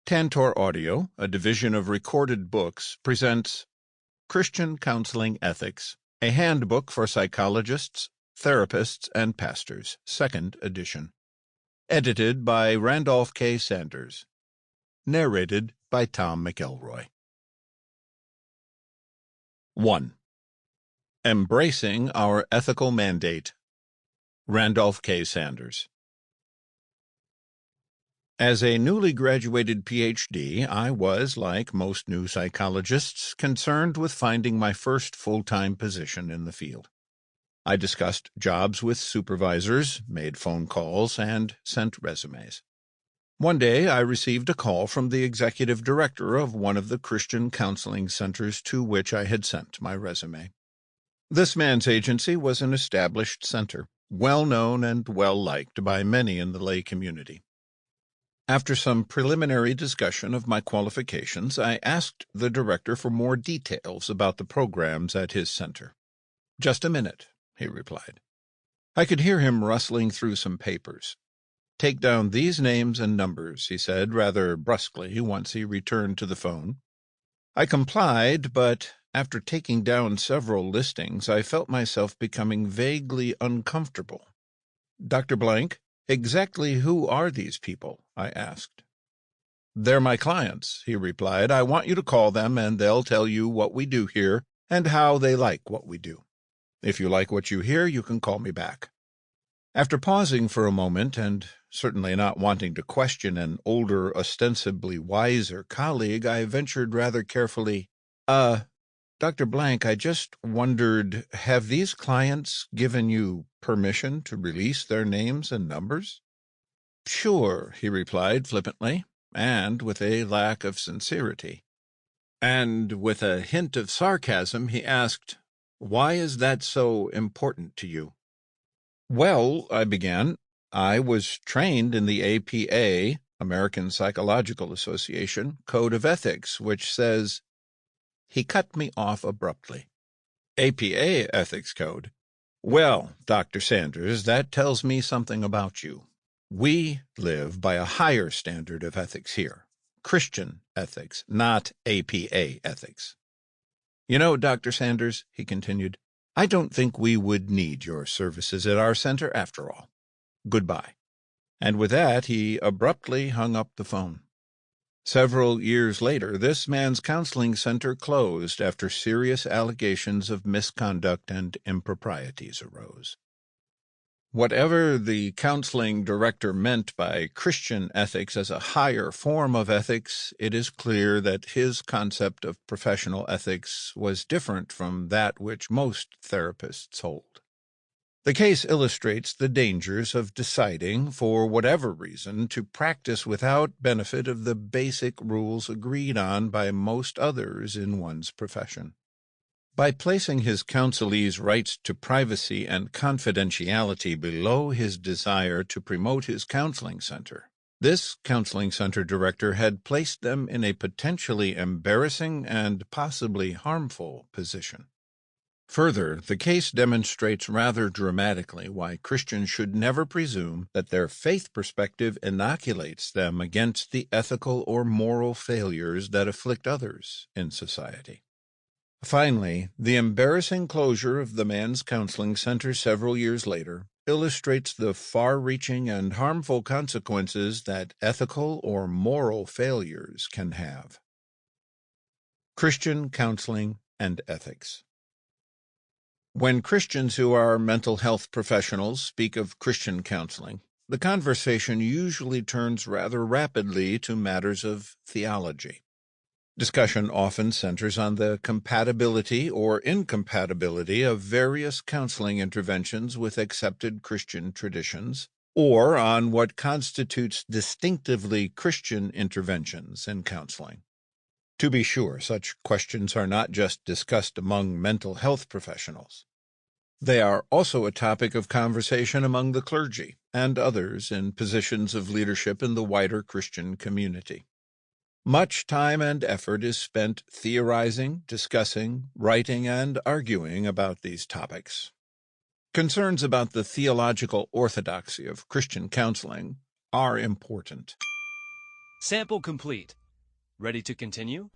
Tantor Audio, a division of Recorded Books, presents Christian Counseling Ethics, a Handbook for Psychologists, Therapists, and Pastors, 2nd edition. Edited by Randolph K. Sanders. Narrated by Tom Mcelroy. 1. Embracing Our Ethical Mandate. Randolph K. Sanders. As a newly graduated Ph.D., I was, like most new psychologists, concerned with finding my first full-time position in the field. I discussed jobs with supervisors, made phone calls, and sent resumes. One day I received a call from the executive director of one of the Christian counseling centers to which I had sent my resume. This man's agency was an established center, well-known and well-liked by many in the lay community. After some preliminary discussion of my qualifications, I asked the director for more details about the programs at his center. "Just a minute," he replied. I could hear him rustling through some papers. "Take down these names and numbers," he said rather brusquely once he returned to the phone. I complied, but after taking down several listings, I felt myself becoming vaguely uncomfortable. "Dr. Blank, exactly who are these people?" I asked. "They're my clients," he replied. "I want you to call them, and they'll tell you what we do here and how they like what we do. If you like what you hear, you can call me back." After pausing for a moment, and certainly not wanting to question an older, ostensibly wiser colleague, I ventured rather carefully, Dr. Blank, I just wondered, have these clients given you permission to release their names and numbers?" "Sure," he replied flippantly, and with a lack of sincerity. And with a hint of sarcasm, he asked, "Why is that so important to you?" "Well," I began, "I was trained in the APA, American Psychological Association, Code of Ethics, which says—" He cut me off abruptly. "APA Ethics Code? Well, Dr. Sanders, that tells me something about you. We live by a higher standard of ethics here. Christian ethics, not APA ethics. You know, Dr. Sanders," he continued, "I don't think we would need your services at our center after all. Goodbye." And with that, he abruptly hung up the phone. Several years later, this man's counseling center closed after serious allegations of misconduct and improprieties arose. Whatever the counseling director meant by Christian ethics as a higher form of ethics, it is clear that his concept of professional ethics was different from that which most therapists hold. The case illustrates the dangers of deciding, for whatever reason, to practice without benefit of the basic rules agreed on by most others in one's profession. By placing his counselee's rights to privacy and confidentiality below his desire to promote his counseling center, this counseling center director had placed them in a potentially embarrassing and possibly harmful position. Further, the case demonstrates rather dramatically why Christians should never presume that their faith perspective inoculates them against the ethical or moral failures that afflict others in society. Finally, the embarrassing closure of the man's counseling center several years later illustrates the far-reaching and harmful consequences that ethical or moral failures can have. Christian counseling and ethics. When Christians who are mental health professionals speak of Christian counseling, the conversation usually turns rather rapidly to matters of theology. Discussion often centers on the compatibility or incompatibility of various counseling interventions with accepted Christian traditions, or on what constitutes distinctively Christian interventions in counseling. To be sure, such questions are not just discussed among mental health professionals. They are also a topic of conversation among the clergy and others in positions of leadership in the wider Christian community. Much time and effort is spent theorizing, discussing, writing, and arguing about these topics. Concerns about the theological orthodoxy of Christian counseling are important. Sample complete. Ready to continue?